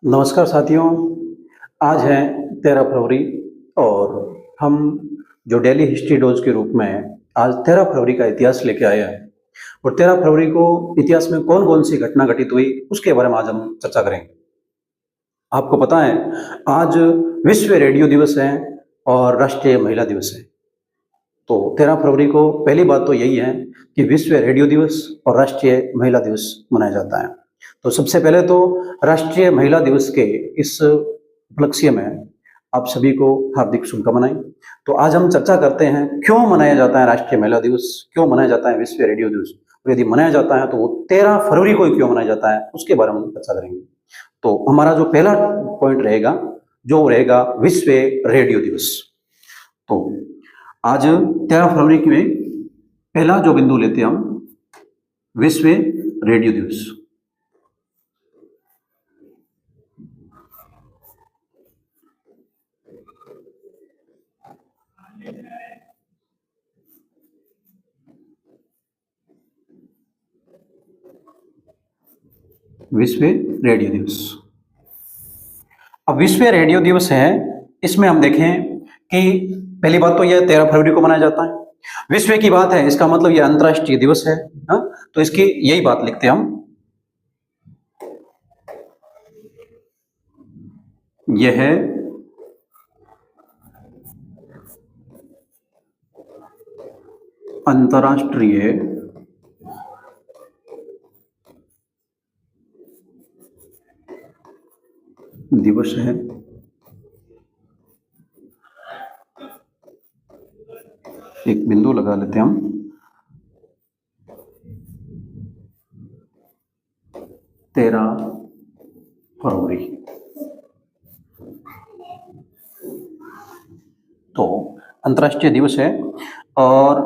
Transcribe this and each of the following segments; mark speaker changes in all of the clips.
Speaker 1: नमस्कार साथियों, आज है 13 फरवरी और हम जो डेली हिस्ट्री डोज के रूप में आज 13 फरवरी का इतिहास लेके आए हैं और 13 फरवरी को इतिहास में कौन-कौन सी घटना घटित हुई उसके बारे में आज हम चर्चा करेंगे। आपको पता है आज विश्व रेडियो दिवस है और राष्ट्रीय महिला दिवस है। तो 13 फरवरी को पहली बात तो यही है कि विश्व रेडियो दिवस और राष्ट्रीय महिला दिवस मनाया जाता है। तो सबसे पहले तो राष्ट्रीय महिला दिवस के इस उपलक्ष्य में आप सभी को हार्दिक शुभकामनाएं। तो आज हम चर्चा करते हैं क्यों मनाया जाता है राष्ट्रीय महिला दिवस, क्यों मनाया जाता है विश्व रेडियो दिवस और यदि मनाया जाता है तो वो 13 फरवरी को ही क्यों मनाया जाता है उसके बारे में हम चर्चा करेंगे। तो हमारा जो पहला पॉइंट रहेगा जो रहेगा विश्व रेडियो दिवस। तो आज 13 फरवरी में पहला जो बिंदु लेते हैं हम विश्व रेडियो दिवस। विश्व रेडियो दिवस। अब विश्व रेडियो दिवस है, इसमें हम देखें कि पहली बात तो यह 13 फरवरी को मनाया जाता है। विश्व की बात है, इसका मतलब यह अंतर्राष्ट्रीय दिवस है। तो इसकी यही बात लिखते हैं हम। यह है अंतर्राष्ट्रीय दिवस है। एक बिंदु लगा लेते हैं हम। 13 फरवरी तो अंतर्राष्ट्रीय दिवस है और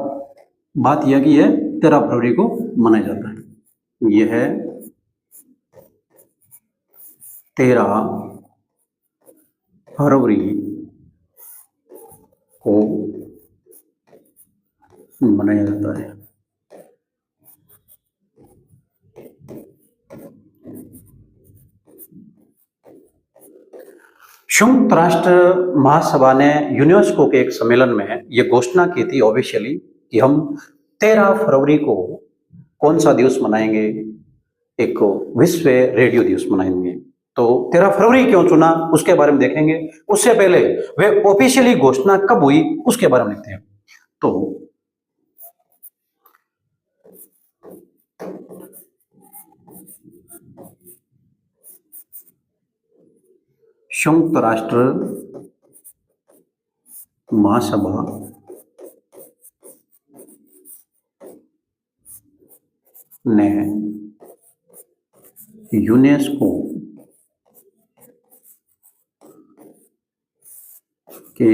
Speaker 1: बात यह कि यह 13 फरवरी को मनाया जाता है। यह है 13 फरवरी को मनाया जाता है। संयुक्त राष्ट्र महासभा ने यूनेस्को के एक सम्मेलन में यह घोषणा की थी ऑफिशियली कि हम 13 फरवरी को कौन सा दिवस मनाएंगे, एक विश्व रेडियो दिवस मनाएंगे। तो 13 फरवरी क्यों चुना उसके बारे में देखेंगे। उससे पहले वे ऑफिशियली घोषणा कब हुई उसके बारे में लिखते हैं। तो संयुक्त राष्ट्र महासभा ने यूनेस्को के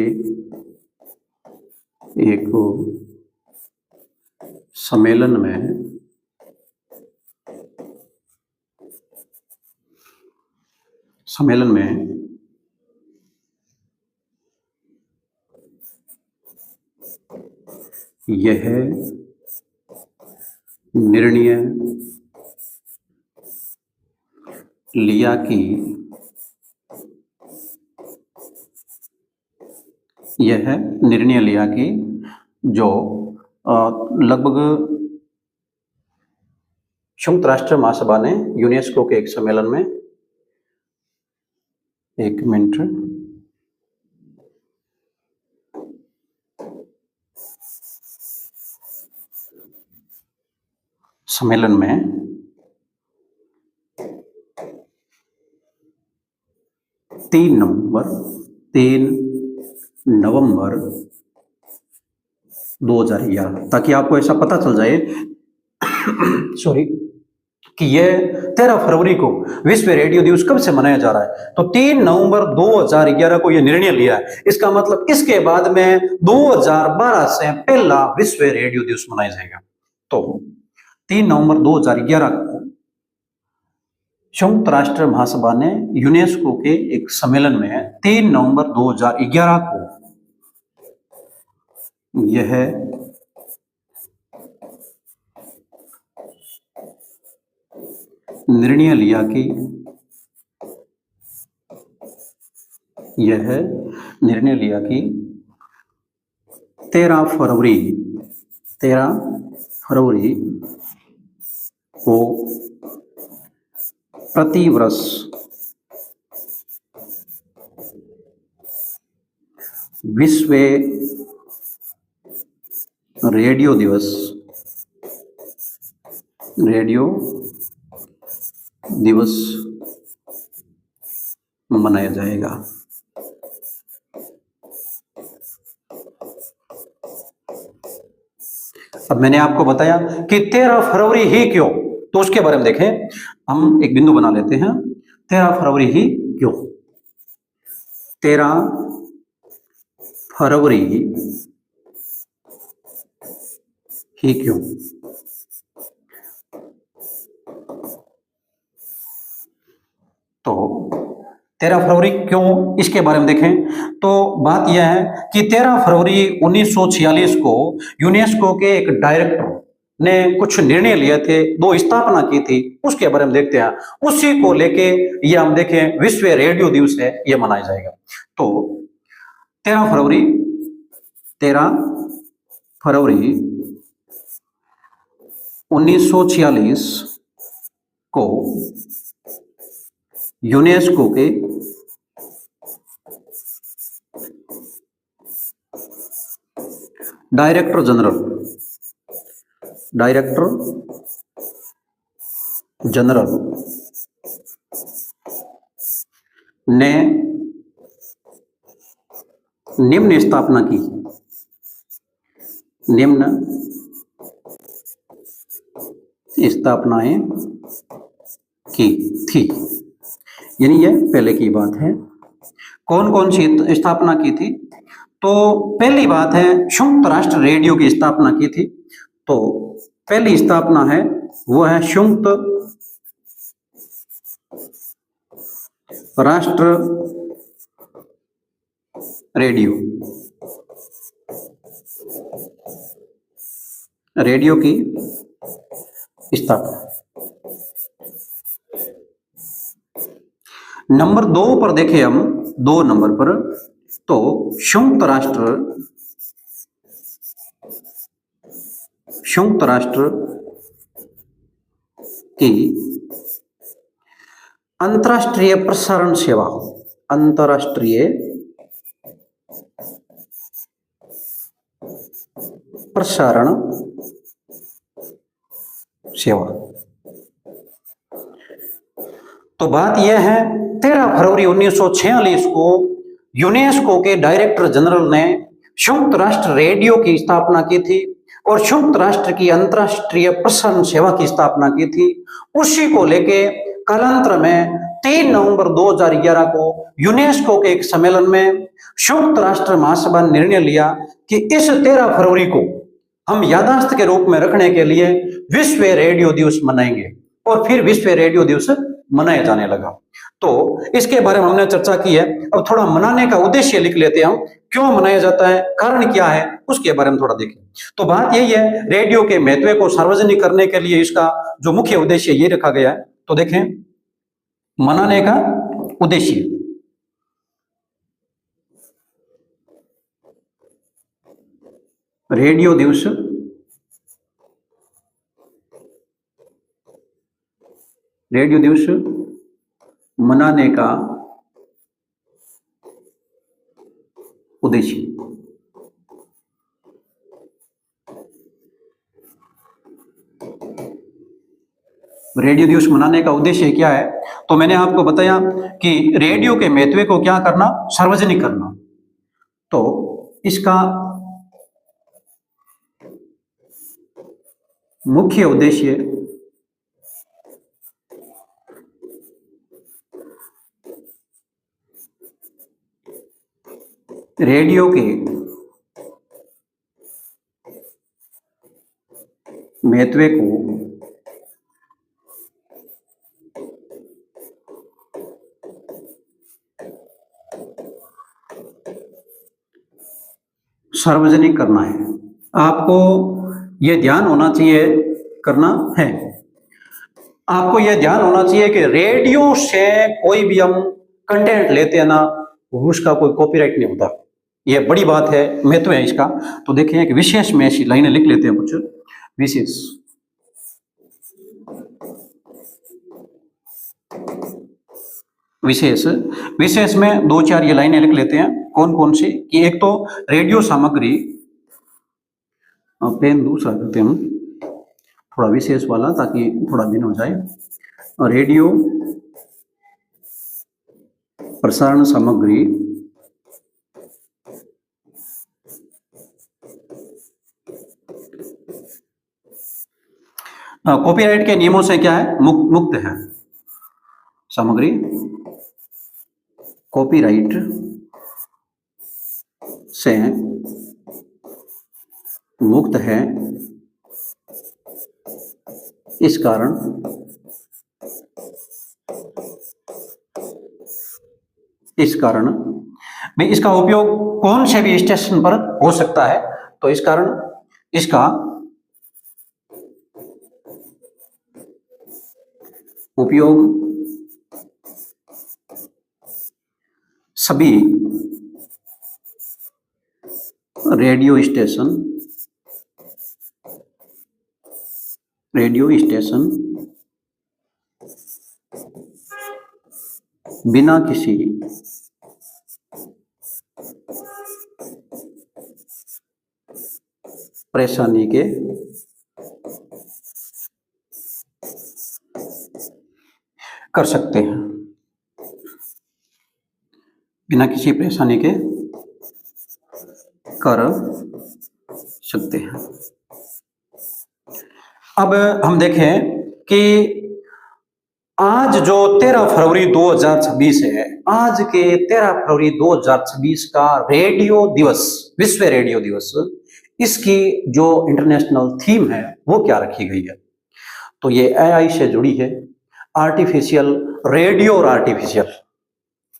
Speaker 1: एक सम्मेलन में यह निर्णय लिया कि जो लगभग संयुक्त राष्ट्र महासभा ने यूनेस्को के एक सम्मेलन में, एक मिनट, सम्मेलन में 3 नवंबर 2011, ताकि आपको ऐसा पता चल जाए सॉरी कि यह 13 फरवरी को विश्व रेडियो दिवस कब से मनाया जा रहा है। तो 3 नवंबर 2011 को यह निर्णय लिया है। इसका मतलब इसके बाद में 2012 से पहला विश्व रेडियो दिवस मनाया जाएगा। तो 3 नवंबर 2011 को संयुक्त राष्ट्र महासभा ने यूनेस्को के एक सम्मेलन में 3 नवंबर 2011 को यह निर्णय लिया कि यह निर्णय लिया कि 13 फरवरी को प्रतिवर्ष विश्व रेडियो दिवस मनाया जाएगा। अब मैंने आपको बताया कि 13 फरवरी ही क्यों, तो उसके बारे में देखें। हम एक बिंदु बना लेते हैं, 13 फरवरी ही क्यों। 13 फरवरी ही क्यों? तो 13 फरवरी क्यों, इसके बारे में देखें तो बात यह है कि 13 फरवरी 1946 को यूनेस्को के एक डायरेक्टर ने कुछ निर्णय लिए थे, 2 स्थापना की थी, उसके बारे में देखते हैं। उसी को लेके ये हम देखें विश्व रेडियो दिवस है, ये मनाया जाएगा। तो 13 फरवरी 1946 को यूनेस्को के डायरेक्टर जनरल ने निम्न स्थापनाएं की थी। यानी यह पहले की बात है। कौन कौन सी स्थापना की थी? तो पहली बात है संयुक्त राष्ट्र रेडियो की स्थापना की थी। तो पहली स्थापना है वो है संयुक्त राष्ट्र रेडियो की स्थापना। नंबर 2 पर देखें हम, 2 नंबर पर, तो संयुक्त राष्ट्र की अंतर्राष्ट्रीय प्रसारण सेवा, तो बात यह है 13 फरवरी 1946 को यूनेस्को के डायरेक्टर जनरल ने संयुक्त राष्ट्र रेडियो की स्थापना की थी और संयुक्त राष्ट्र की अंतर्राष्ट्रीय प्रसारण सेवा की स्थापना की थी। उसी को लेके कालांतर में 3 नवंबर 2011 को यूनेस्को के एक सम्मेलन में संयुक्त राष्ट्र महासभा ने निर्णय लिया कि इस 13 फरवरी को हम याददाश्त के रूप में रखने के लिए विश्व रेडियो दिवस मनाएंगे, और फिर विश्व रेडियो दिवस मनाया जाने लगा। तो इसके बारे में हमने चर्चा की है। अब थोड़ा मनाने का उद्देश्य लिख लेते हैं हम, क्यों मनाया जाता है, कारण क्या है, उसके बारे में थोड़ा देखें। तो बात यही है, रेडियो के महत्व को सार्वजनिक करने के लिए इसका जो मुख्य उद्देश्य ये रखा गया है। तो देखें मनाने का उद्देश्य, रेडियो दिवस मनाने का उद्देश्य। रेडियो दिवस मनाने का उद्देश्य क्या है? तो मैंने आपको बताया कि रेडियो के महत्व को क्या करना, सार्वजनिक करना। तो इसका मुख्य उद्देश्य रेडियो के महत्व को सार्वजनिक करना है। आपको यह ध्यान होना चाहिए, करना है, आपको यह ध्यान होना चाहिए कि रेडियो से कोई भी हम कंटेंट लेते हैं ना, उसका कोई कॉपीराइट नहीं होता। ये बड़ी बात है, महत्व है इसका। तो देखें एक विशेष में ऐसी लाइनें लिख लेते हैं कुछ विशेष। विशेष विशेष में दो चार ये लाइनें लिख लेते हैं। कौन कौन सी? कि एक तो रेडियो सामग्री, पेन दूसरा करते हैं हम, थोड़ा विशेष वाला ताकि थोड़ा भिन्न हो जाए। रेडियो प्रसारण सामग्री कॉपीराइट के नियमों से क्या है? मुक्त है। सामग्री कॉपीराइट से मुक्त है, इस कारण भाई इसका उपयोग कौन से भी स्टेशन पर हो सकता है। तो इस कारण इसका उपयोग सभी रेडियो स्टेशन बिना किसी परेशानी के कर सकते हैं, बिना किसी परेशानी के कर सकते हैं। अब हम देखें कि आज जो 13 फरवरी 2026 है, आज के 13 फरवरी 2026 का रेडियो दिवस, विश्व रेडियो दिवस, इसकी जो इंटरनेशनल थीम है वो क्या रखी गई है? तो ये एआई से जुड़ी है, आर्टिफिशियल रेडियो। और आर्टिफिशियल,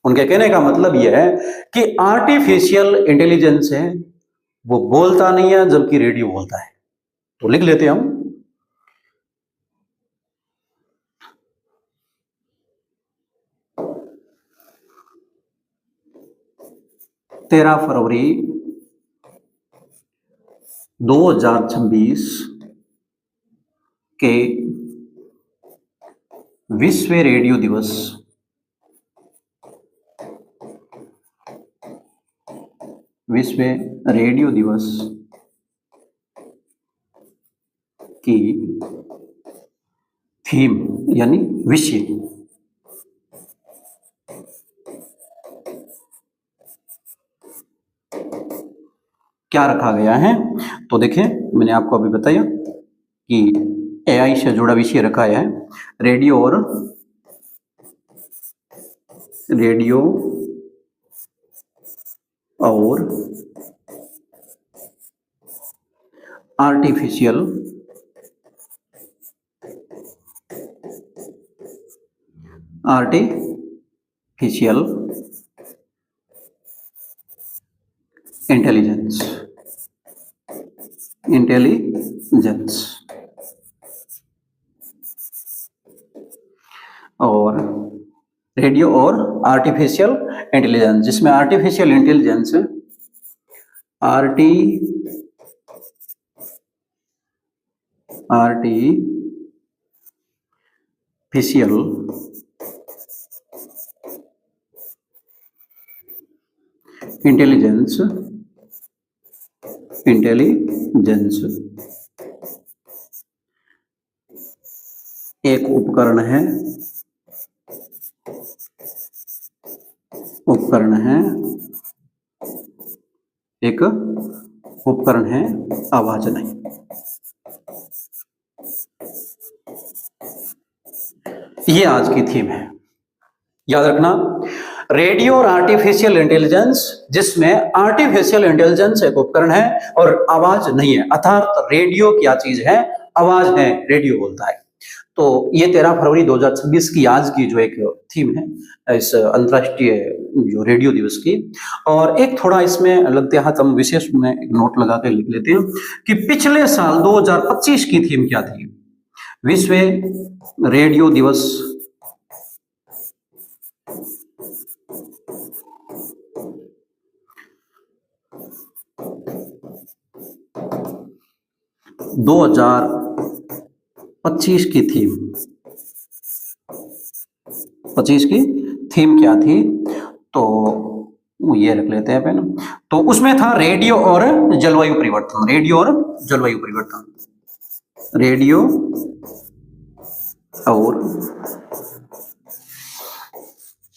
Speaker 1: उनके कहने का मतलब यह है कि आर्टिफिशियल इंटेलिजेंस है, वो बोलता नहीं है जबकि रेडियो बोलता है। तो लिख लेते हैं हम 13 फरवरी 2026 के विश्व रेडियो दिवस की थीम यानी विषय क्या रखा गया है? तो देखें, मैंने आपको अभी बताया कि एआई से जुड़ा विषय रखा है रेडियो और आर्टिफिशियल इंटेलिजेंस और रेडियो और आर्टिफिशियल इंटेलिजेंस, जिसमें आर्टिफिशियल इंटेलिजेंस आर्टिफिशियल इंटेलिजेंस एक उपकरण है आवाज नहीं। ये आज की थीम है, याद रखना। रेडियो और आर्टिफिशियल इंटेलिजेंस, जिसमें आर्टिफिशियल इंटेलिजेंस एक उपकरण है और आवाज नहीं है। अर्थात रेडियो क्या चीज है? आवाज है, रेडियो बोलता है। तो ये 13 फरवरी 2026 की आज की जो एक थीम है इस अंतर्राष्ट्रीय जो रेडियो दिवस की। और एक थोड़ा इसमें लगते हाथ हम विशेष में एक नोट लगा के लिख लेते हैं कि पिछले साल 2025 की थीम क्या थी? विश्व रेडियो दिवस 2025 की थीम, 25 की थीम क्या थी, तो ये रख लेते हैं अपन। तो उसमें था रेडियो और जलवायु परिवर्तन, रेडियो और जलवायु परिवर्तन, रेडियो और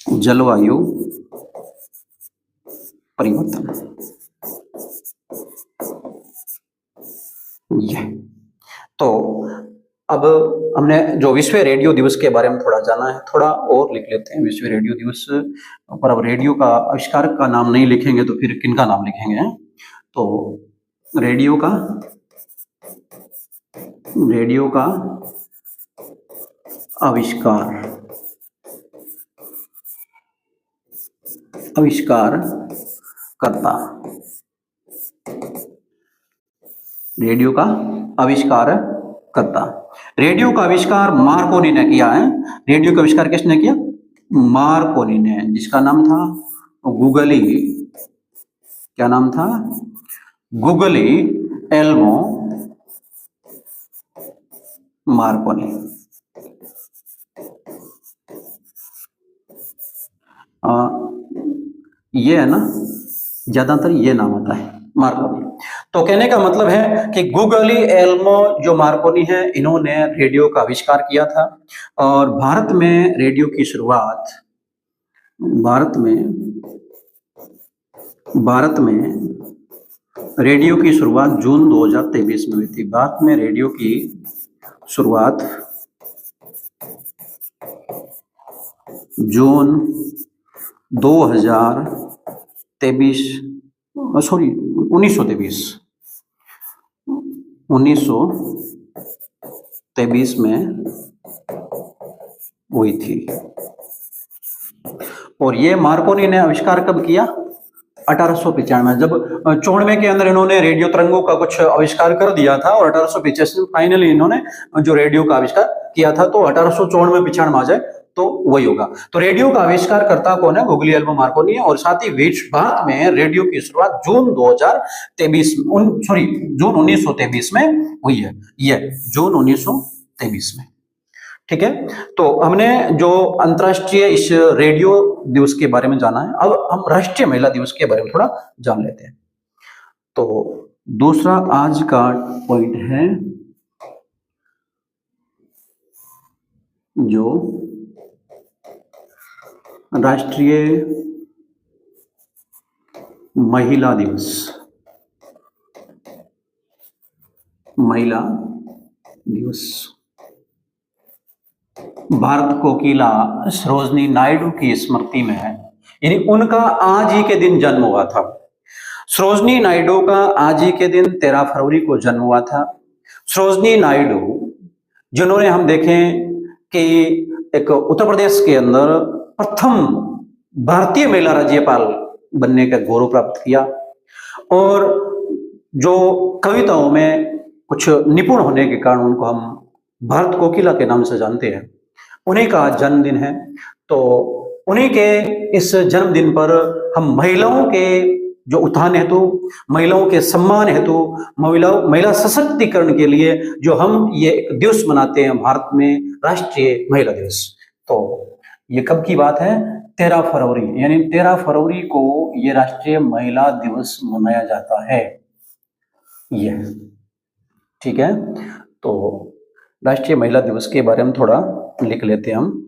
Speaker 1: जलवायु परिवर्तन, ये। तो अब हमने जो विश्व रेडियो दिवस के बारे में थोड़ा जाना है, थोड़ा और लिख लेते हैं विश्व रेडियो दिवस पर। अब रेडियो का आविष्कारक का नाम नहीं लिखेंगे तो फिर किनका नाम लिखेंगे? तो रेडियो का आविष्कार करता, रेडियो का आविष्कार करता। रेडियो का आविष्कार मार्कोनी ने किया है। रेडियो का आविष्कार किसने किया? मार्कोनी ने, जिसका नाम था गुगली, क्या नाम था? Googly एल्मो Markovnikov. ये है ना, ज्यादातर ये नाम आता है मार्कोनी। तो कहने का मतलब है कि गुगली एल्मो जो मार्कोनी है, इन्होंने रेडियो का आविष्कार किया था। और भारत में रेडियो की शुरुआत, भारत में रेडियो की शुरुआत जून 2023 में हुई थी। भारत में रेडियो की शुरुआत जून 2023, सॉरी 1923 में हुई थी। और ये मार्कोनी ने आविष्कार कब किया? 1895, जब 94 के अंदर इन्होंने रेडियो तरंगों का कुछ आविष्कार कर दिया था, और 1885 में फाइनली इन्होंने जो रेडियो का आविष्कार किया था। तो 1894 में आ जाए तो वही होगा। तो रेडियो का आविष्कार करता कौन है? गुगली एल्मो मार्कोनी है। और साथ ही भारत में रेडियो की शुरुआत जून 1923 में हुई है, ये जून 1923 में। ठीक है, तो हमने जो अंतरराष्ट्रीय इस रेडियो दिवस के बारे में जाना है। अब हम राष्ट्रीय महिला दिवस के बारे में थोड़ा जान लेते हैं। तो दूसरा आज का पॉइंट है जो राष्ट्रीय महिला दिवस, महिला दिवस। भारत कोकिला सरोजनी नायडू की स्मृति में है, यानी उनका आज ही के दिन जन्म हुआ था। सरोजनी नायडू का आज ही के दिन 13 फरवरी को जन्म हुआ था। सरोजनी नायडू, जिन्होंने हम देखें कि एक उत्तर प्रदेश के अंदर प्रथम भारतीय महिला राज्यपाल बनने का गौरव प्राप्त किया, और जो कविताओं में कुछ निपुण होने के कारण उनको हम भारत कोकिला के नाम से जानते हैं। उन्हीं का जन्मदिन है। तो उन्हीं के इस जन्मदिन पर हम महिलाओं के जो उत्थान हेतु, महिलाओं के सम्मान हेतु, महिला सशक्तिकरण के लिए जो हम ये एक दिवस मनाते हैं भारत में, राष्ट्रीय महिला दिवस। तो ये कब की बात है? 13 फरवरी, यानी 13 फरवरी को ये राष्ट्रीय महिला दिवस मनाया जाता है। ये ठीक है, तो राष्ट्रीय महिला दिवस के बारे में थोड़ा लिख लेते हैं हम।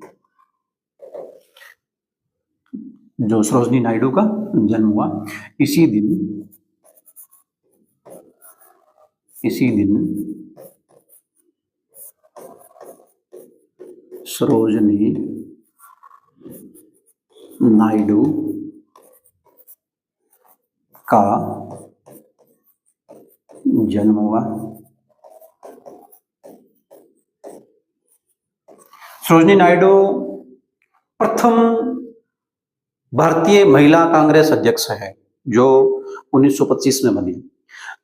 Speaker 1: जो सरोजनी नायडू का जन्म हुआ इसी दिन सरोजनी नायडू का जन्म हुआ। सरोजनी नायडू प्रथम भारतीय महिला कांग्रेस अध्यक्ष है, जो 1925 में बनी,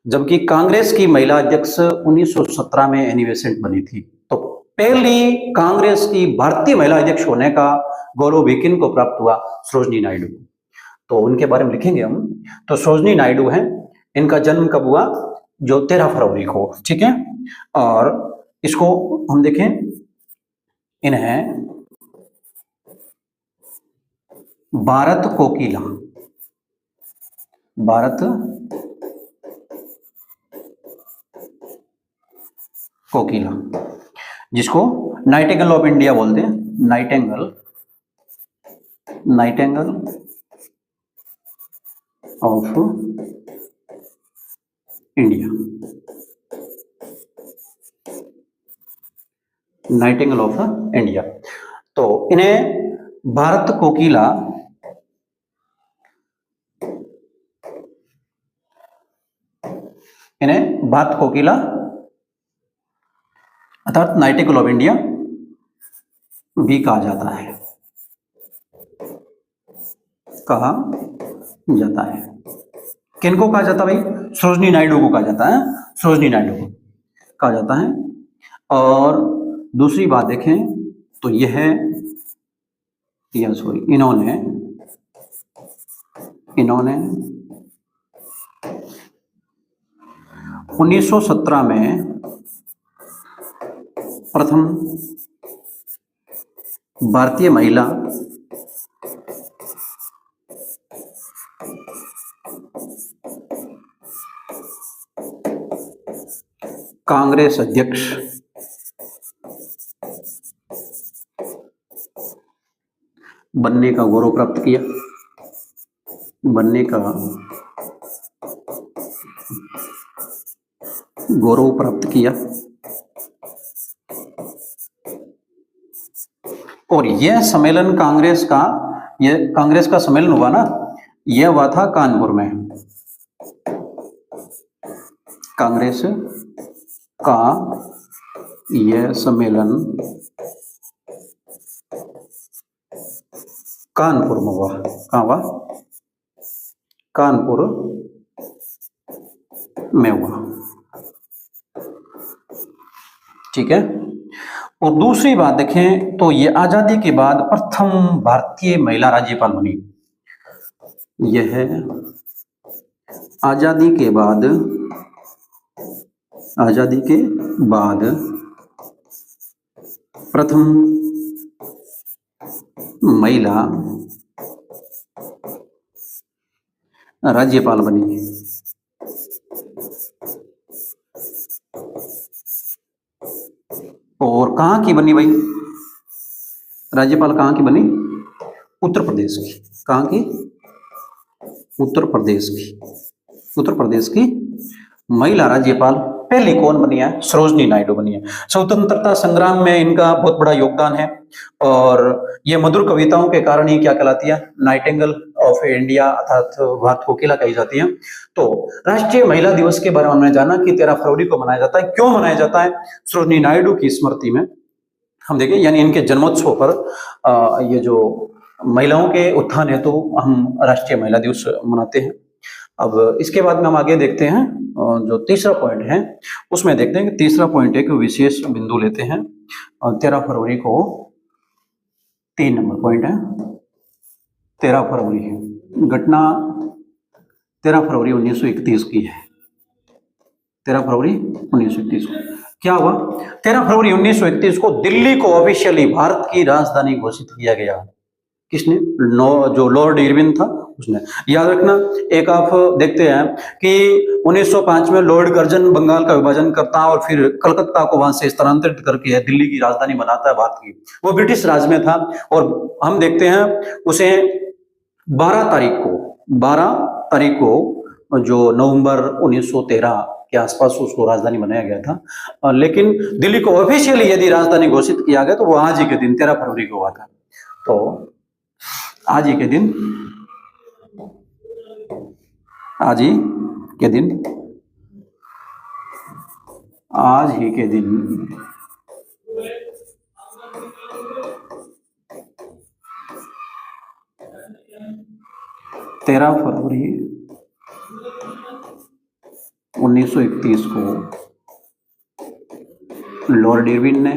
Speaker 1: जबकि कांग्रेस की महिला अध्यक्ष 1917 में एनी बेसेंट बनी थी। तो पहली कांग्रेस की भारतीय महिला अध्यक्ष होने का गौरव भी किन को प्राप्त हुआ? सरोजनी नायडू। तो उनके बारे में लिखेंगे हम। तो सरोजनी नायडू हैं, इनका जन्म कब हुआ? जो 13 फरवरी को, ठीक है। और इसको हम देखें, इन्हें भारत कोकिला, भारत कोकिला, जिसको नाइटिंगेल ऑफ इंडिया बोलते हैं, Nightingale, Nightingale of India, Nightingale of India. तो इन्हें भारत कोकिला, इन्हें भारत कोकिला अर्थात नाइटिंगेल ऑफ इंडिया भी कहा जाता है, कहा जाता है। किनको कहा जाता है भाई? सरोजिनी नायडू को कहा जाता है, सरोजिनी नायडू को कहा जाता है। और दूसरी बात देखें तो यह सॉरी, इन्होंने 1917 में प्रथम भारतीय महिला कांग्रेस अध्यक्ष बनने का गौरव प्राप्त किया, बनने का गौरव प्राप्त किया। और यह सम्मेलन कांग्रेस का सम्मेलन हुआ ना, यह हुआ था कानपुर में। कांग्रेस का यह सम्मेलन कानपुर में हुआ। कहाँ हुआ? कानपुर में हुआ, ठीक है। और दूसरी बात देखें तो ये आजादी के बाद प्रथम भारतीय महिला राज्यपाल बनी। यह आजादी के बाद प्रथम महिला राज्यपाल बनी। और कहाँ की बनी भाई? राज्यपाल कहाँ की बनी? उत्तर प्रदेश की। कहाँ की? उत्तर प्रदेश की। उत्तर प्रदेश की महिला राज्यपाल पहली कौन बनी है? सरोजिनी नायडू बनी है। स्वतंत्रता संग्राम में इनका बहुत बड़ा योगदान है और ये मधुर कविताओं के कारण ही क्या कहलाती है? नाइटिंगेल ऑफ इंडिया अर्थात भारत कोकिला कही जाती है। तो राष्ट्रीय महिला दिवस के बारे में हमने जाना कि 13 फरवरी को मनाया जाता है। क्यों मनाया जाता है? सरोजिनी नायडू की स्मृति में हम देखें, यानी इनके जन्मोत्सव पर ये जो महिलाओं के उत्थान हेतु हम राष्ट्रीय महिला दिवस मनाते हैं। अब इसके बाद में हम आगे देखते हैं जो तीसरा पॉइंट है, उसमें देखते हैं कि तीसरा पॉइंट एक विशेष बिंदु लेते हैं। 13 फरवरी को 3 नंबर पॉइंट है। 13 फरवरी घटना 13 फरवरी 1931 की है। 13 फरवरी 1931 को क्या हुआ? 13 फरवरी 1931 को दिल्ली को ऑफिशियली भारत की राजधानी घोषित किया गया। किसने? जो लॉर्ड इरविन था उसने। याद रखना, एक आप देखते हैं कि 1905 में लॉर्ड कर्जन बंगाल का विभाजन करता है और फिर कलकत्ता को वहां से स्थानांतरित करके दिल्ली की राजधानी बनाता है भारत की। वो ब्रिटिश राज में था और हम देखते हैं उसे 12 तारीख को जो नवंबर 1913 के आसपास उसको राजधानी बनाया गया था। लेकिन दिल्ली को ऑफिशियली यदि राजधानी घोषित किया गया तो वो आज ही के दिन 13 फरवरी को हुआ था। तो आज ही के दिन 13 फरवरी 1931 को लॉर्ड इरविन ने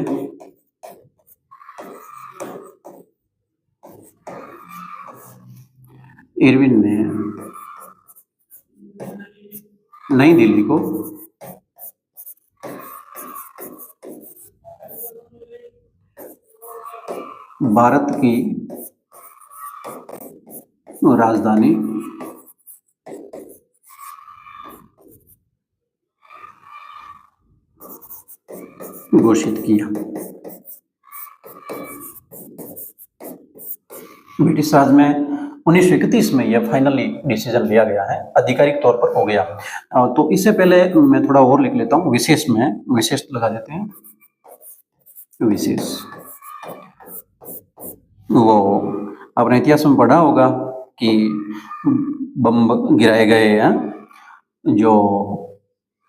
Speaker 1: नई दिल्ली को भारत की राजधानी घोषित किया। ब्रिटिश राज में 1931 में यह फाइनली डिसीजन लिया गया है, आधिकारिक तौर पर हो गया। तो इससे पहले मैं थोड़ा और लिख लेता हूँ, विशेष में विशेष लगा देते हैं, विशेष। वो आपने इतिहास में पढ़ा होगा कि बम गिराए गए हैं, जो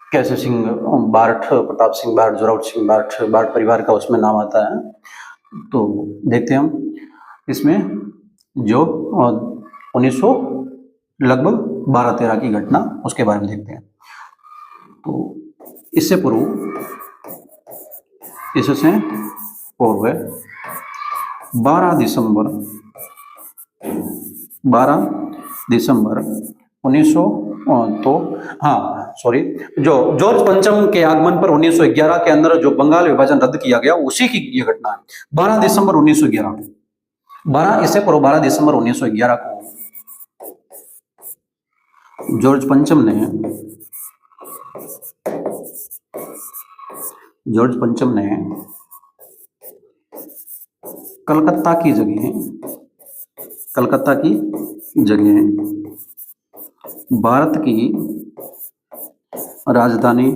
Speaker 1: कैसे सिंह बार्ठ, प्रताप सिंह बार्ठ, जोरावर सिंह बार्ठ, बार्ठ परिवार का उसमें नाम आता है। तो देखते हैं हम इसमें जो 1900 लगभग 12-13 की घटना, उसके बारे में देखते हैं। तो इससे पूर्व, इससे पूर्व 12 दिसंबर 1900 तो हाँ सॉरी, जो जॉर्ज पंचम के आगमन पर 1911 के अंदर जो बंगाल विभाजन रद्द किया गया, उसी की ये घटना है। 12 दिसंबर 1911, 12 इससे पूर्व 12 दिसंबर 1911 को जॉर्ज पंचम ने कलकत्ता की जगह भारत की राजधानी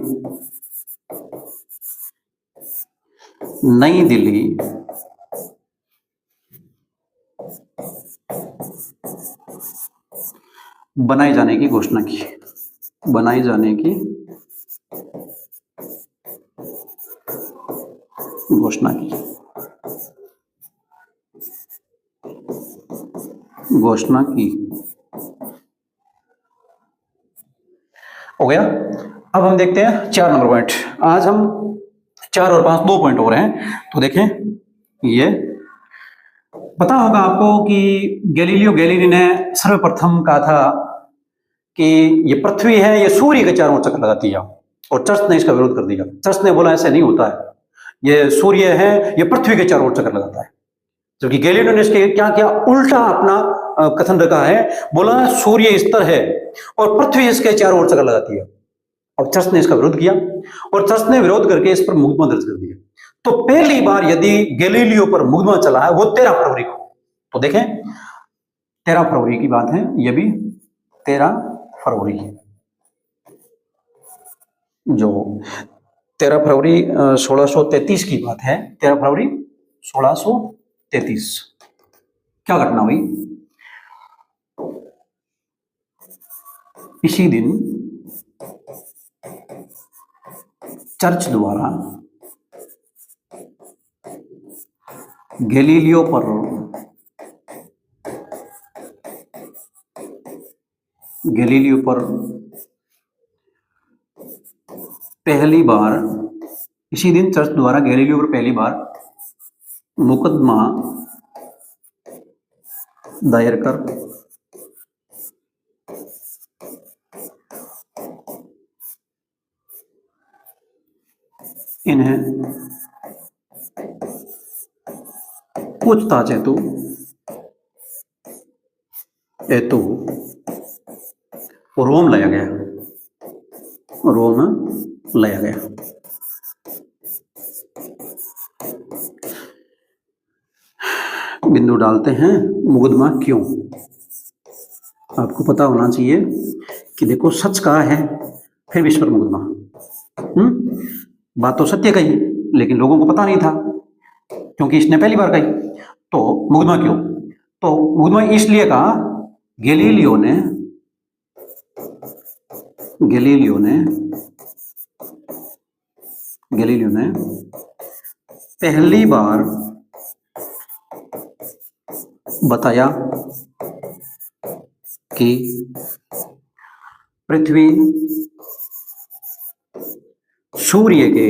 Speaker 1: नई दिल्ली बनाए जाने की घोषणा की। हो गया। अब हम देखते हैं 4 नंबर पॉइंट। आज हम 4 और 5 2 पॉइंट और हैं। तो देखें, ये पता होगा आपको कि गैलीलियो गैलीली ने सर्वप्रथम कहा था कि ये पृथ्वी है, ये सूर्य के चारों ओर चक्कर लगाती है, और चर्च ने इसका विरोध कर दिया। चर्च ने बोला ऐसा नहीं होता है, ये सूर्य है, ये पृथ्वी के चारों ओर चक्कर लगाता है। जबकि गैलीलियो ने इसके क्या किया, उल्टा अपना कथन रखा है, बोला सूर्य इस तरह है और पृथ्वी इसके चारों ओर चक्कर लगाती है। और चर्च ने इसका विरोध किया, और चर्च ने विरोध करके इस पर मुकदमा दर्ज कर दिया। तो पहली बार यदि गैलीलियो पर मुकदमा चला है वो 13 फरवरी को। तो देखें, 13 फरवरी की बात है, ये भी 13 फरवरी, जो 13 फरवरी 1633 की बात है। 13 फरवरी 1633 क्या घटना हुई? इसी दिन चर्च द्वारा गैलीलियो पर पहली बार, इसी दिन चर्च द्वारा गैलीलियो पर पहली बार मुकदमा दायर कर इन्हें पूछताछ हेतु रोम लाया गया। बिंदु डालते हैं, मुकदमा क्यों? आपको पता होना चाहिए कि देखो, सच कहा है फिर भी इस पर मुकदमा। बात तो सत्य कही, लेकिन लोगों को पता नहीं था क्योंकि इसने पहली बार कही। तो मुकदमा क्यों? तो मुकदमा इसलिए कहा, गैलीलियो ने पहली बार बताया कि पृथ्वी सूर्य के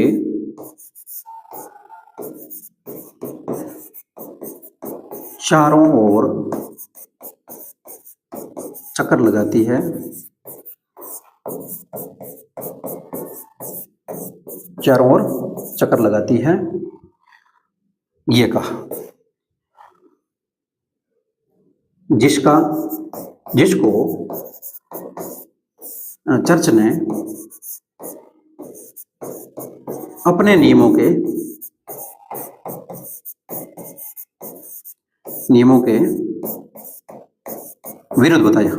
Speaker 1: चारों ओर चक्कर लगाती है, ये कहा। जिसका जिसको चर्च ने अपने नियमों के विरुद्ध बताया।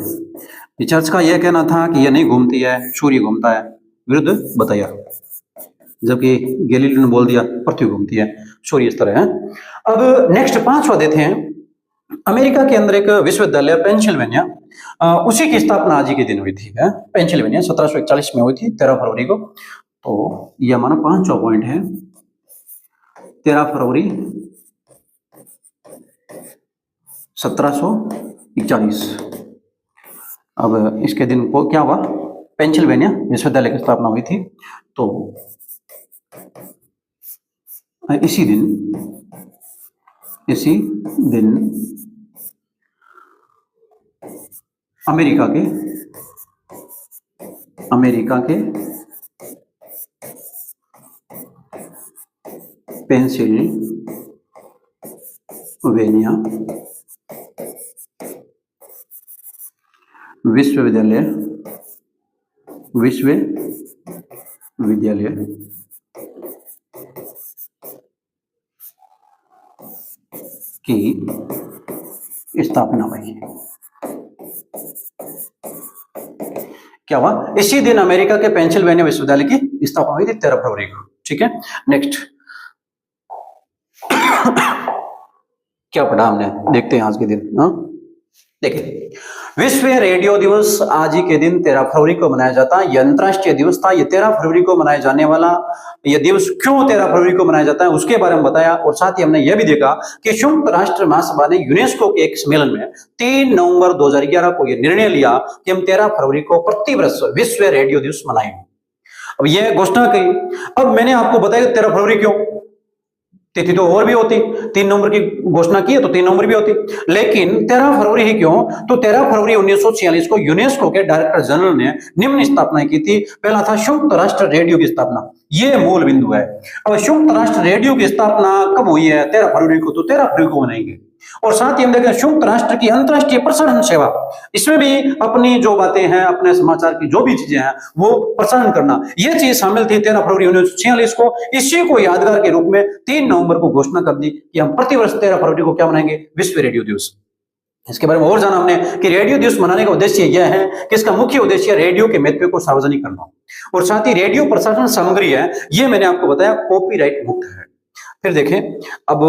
Speaker 1: ये चर्च का यह कहना था कि यह नहीं घूमती है, सूर्य घूमता है, विरुद्ध बताया, जबकि गैलीलियो ने बोल दिया पृथ्वी घूमती है, सूर्य इस तरह है। अब नेक्स्ट 5वां देते हैं। अमेरिका के अंदर एक विश्वविद्यालय पेंसिल्वेनिया, उसी की स्थापना आज ही के दिन हुई थी। पेंसिल्वेनिया 1741 में हुई थी, 13 फरवरी को। तो ये हमारा 5वां पॉइंट है, 13 फरवरी 1741। अब इसके दिन को क्या हुआ, पेंसिल्वेनिया विश्वविद्यालय की स्थापना हुई थी। तो इसी दिन अमेरिका के पेंसिल्वेनिया विश्वविद्यालय की स्थापना हुई। क्या हुआ, इसी दिन अमेरिका के पेंसिल्वेनिया विश्वविद्यालय की स्थापना हुई थी, 13 फरवरी को। ठीक है, नेक्स्ट क्या पढ़ा हमने, देखते हैं आज के दिन। देखिए, विश्व रेडियो दिवस आज ही के दिन 13 फरवरी को मनाया जाता है। यह अंतर्राष्ट्रीय दिवस था। यह 13 फरवरी को मनाया जाने वाला यह दिवस क्यों 13 फरवरी को मनाया जाता है उसके बारे में बताया, और साथ ही हमने यह भी देखा कि संयुक्त राष्ट्र महासभा ने यूनेस्को के एक सम्मेलन में 3 नवंबर 2011 को यह निर्णय लिया कि हम 13 फरवरी को प्रतिवर्ष विश्व रेडियो दिवस मनाएंगे। अब यह घोषणा की। अब मैंने आपको बताया 13 फरवरी क्यों, तिथि तो और भी होती, 3 नवंबर की घोषणा की है तो 3 नवंबर भी होती, लेकिन 13 फरवरी ही क्यों, तो 13 फरवरी 1946 को यूनेस्को के डायरेक्टर जनरल ने निम्न स्थापना की थी। पहला था संयुक्त राष्ट्र रेडियो की स्थापना, ये मूल बिंदु है। अब संयुक्त राष्ट्र रेडियो की स्थापना कब हुई है, 13 फरवरी को, तो 13 फरवरी को मनाएंगे। और साथ ही हम देखें संयुक्त राष्ट्र की अंतर्राष्ट्रीय प्रसारण सेवा, इसमें भी अपनी जो बातें हैं, अपने समाचार की जो भी चीजें हैं वो प्रसारण करना, ये चीज शामिल थी 13 फरवरी 1946 को। इसी को यादगार के रूप में 3 नवंबर को घोषणा कर दी कि हम प्रतिवर्ष 13 फरवरी को क्या मनाएंगे, विश्व रेडियो दिवस। इसके बारे में और जाना हमने कि रेडियो दिवस मनाने का उद्देश्य यह है कि इसका मुख्य उद्देश्य रेडियो के महत्व को सार्वजनिक करना, और साथ ही रेडियो प्रसारण सामग्री है, ये मैंने आपको बताया कॉपीराइट मुक्त है। फिर देखें, अब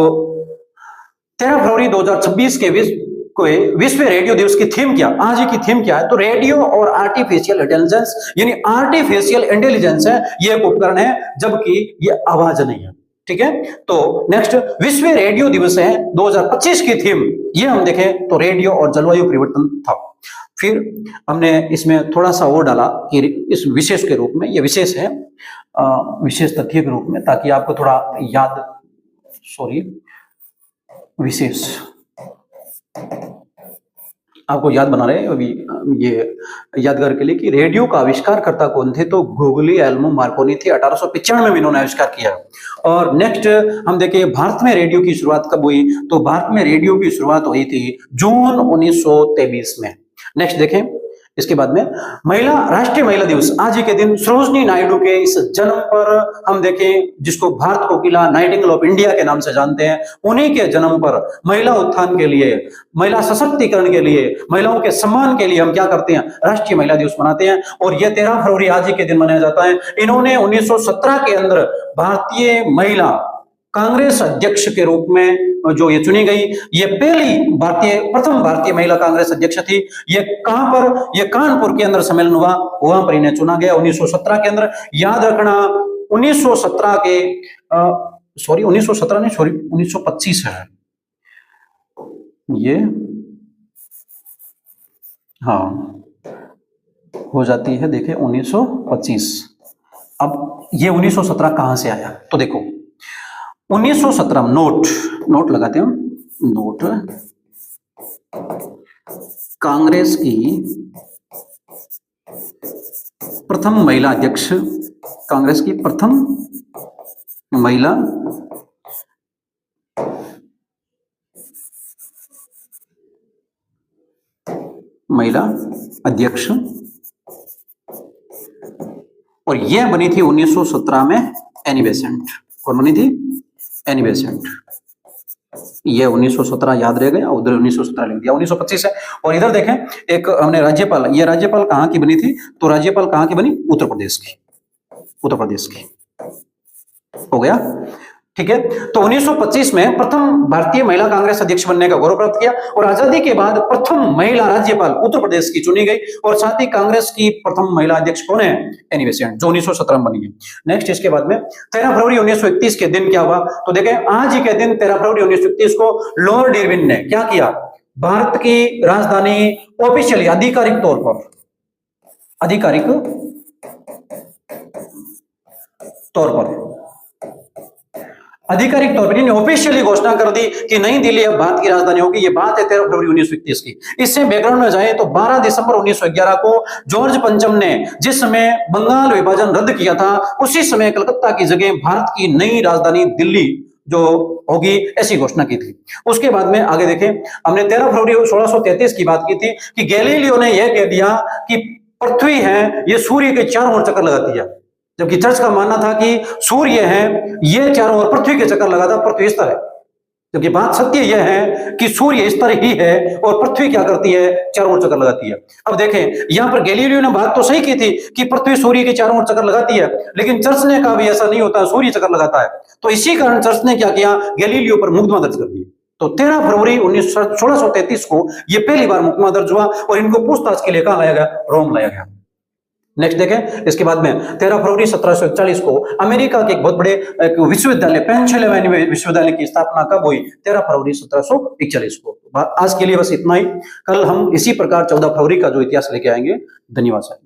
Speaker 1: 13 फरवरी 2026 के विश्व रेडियो दिवस की थीम क्या, आज की थीम क्या है, तो रेडियो और आर्टिफिशियल इंटेलिजेंस, यानी आर्टिफिशियल इंटेलिजेंस है, ये एक उपकरण है, जबकि ये आवाज नहीं है। ठीक है, तो नेक्स्ट विश्व रेडियो दिवस है 2025 की थीम, ये हम देखें तो रेडियो और जलवायु परिवर्तन था। फिर हमने इसमें थोड़ा सा और डाला कि इस विशेष के रूप में, ये विशेष है विशेष तथ्य के रूप में, ताकि आपको थोड़ा विशेष आपको याद बना रहे अभी ये यादगार के लिए कि रेडियो का आविष्कारकर्ता कौन थे, तो गुग्लिएल्मो मार्कोनी थे। 1895 में इन्होंने आविष्कार किया। और नेक्स्ट हम देखें भारत में रेडियो की शुरुआत कब हुई, तो भारत में रेडियो की शुरुआत हुई थी जून 1923 में। नेक्स्ट देखें, इसके बाद में राष्ट्रीय महिला दिवस, आज ही के दिन सरोजनी नायडू के इस जन्म पर हम देखें, जिसको भारत कोकिला नाइटिंगेल ऑफ इंडिया के नाम से जानते हैं, उन्हीं के जन्म पर महिला उत्थान के लिए, महिला सशक्तिकरण के लिए, महिलाओं के सम्मान के लिए हम क्या करते हैं, राष्ट्रीय महिला दिवस मनाते हैं। और यह 13 फरवरी आज ही के दिन मनाया जाता है। इन्होंने 1917 के अंदर भारतीय महिला कांग्रेस अध्यक्ष के रूप में जो ये चुनी गई, ये प्रथम भारतीय महिला कांग्रेस अध्यक्ष थी। ये कहां पर, ये कानपुर के अंदर सम्मेलन हुआ, वहां पर इन्हें चुना गया 1917 के अंदर। याद रखना 1917 के 1925 है ये, हाँ हो जाती है, देखें 1925। अब ये 1917 कहां से आया, तो देखो 1917 नोट लगाते हैं, नोट कांग्रेस की प्रथम महिला अध्यक्ष, कांग्रेस की प्रथम महिला महिला अध्यक्ष, और यह बनी थी 1917 में एनी बेसेंट। कौन बनी थी? Annie Besant. ये 1917 याद रह गया, उधर 1917 लिख दिया, 1925 है। और इधर देखें, एक हमने राज्यपाल, ये राज्यपाल कहाँ की बनी थी? तो राज्यपाल कहाँ की बनी? उत्तर प्रदेश की, उत्तर प्रदेश की। हो गया, ठीक है। तो 1925 में प्रथम भारतीय महिला कांग्रेस अध्यक्ष बनने का गौरव प्राप्त किया, और आजादी के बाद प्रथम महिला राज्यपाल उत्तर प्रदेश की चुनी गई, और साथ ही कांग्रेस की प्रथम महिला अध्यक्ष कौन है? एनी बेसेंट, जो 1917 में बनी है। नेक्स्ट, इसके बाद में 13 फरवरी 1931 के दिन क्या हुआ? तो देखें, आज ही के दिन 13 फरवरी 1931 को लॉर्ड इरविन ने क्या किया? भारत की राजधानी ऑफिशियली, आधिकारिक तौर पर, आधिकारिक तौर पर, आधिकारिक तौर पर ऑफिशियली घोषणा कर दी कि नई दिल्ली अब भारत की राजधानी होगी। ये बात है 13 फरवरी 1931 की। इससे बैकग्राउंड में जाए तो 12 दिसंबर 1911 को जॉर्ज पंचम ने जिस समय बंगाल विभाजन रद्द किया था, उसी समय कलकत्ता की जगह भारत की नई राजधानी दिल्ली जो होगी, ऐसी घोषणा की थी। उसके बाद में आगे देखें, हमने 13 फरवरी 1633 की बात की थी कि गैलीलियो ने यह कह दिया कि पृथ्वी है ये सूर्य के चारों ओर चक्कर लगाती है, जबकि चर्च का मानना था कि सूर्य है ये चारों ओर पृथ्वी के चक्कर लगाता, पृथ्वी इस तरह है। जबकि बात सत्य यह है कि सूर्य इस तरह ही है और पृथ्वी क्या करती है? चारों ओर चक्कर लगाती है। अब देखें, यहां पर गैलीलियो ने बात तो सही की थी कि पृथ्वी सूर्य के चारों ओर चक्कर लगाती है, लेकिन चर्च ने कहा भी ऐसा नहीं होता, सूर्य चक्कर लगाता है। तो इसी कारण चर्च ने क्या किया? गैलीलियो पर मुकदमा दर्ज कर दिया। तो 13 फरवरी 1633 को यह पहली बार मुकदमा दर्ज हुआ, और इनको पूछताछ के लिए कहां लाया गया? रोम लाया गया। नेक्स्ट देखें, इसके बाद में 13 फरवरी 1741 को अमेरिका के एक बहुत बड़े विश्वविद्यालय, पेंसिल्वेनिया विश्वविद्यालय की स्थापना कब हुई? 13 फरवरी 1741 को। आज के लिए बस इतना ही। कल हम इसी प्रकार 14 फरवरी का जो इतिहास लेके आएंगे। धन्यवाद।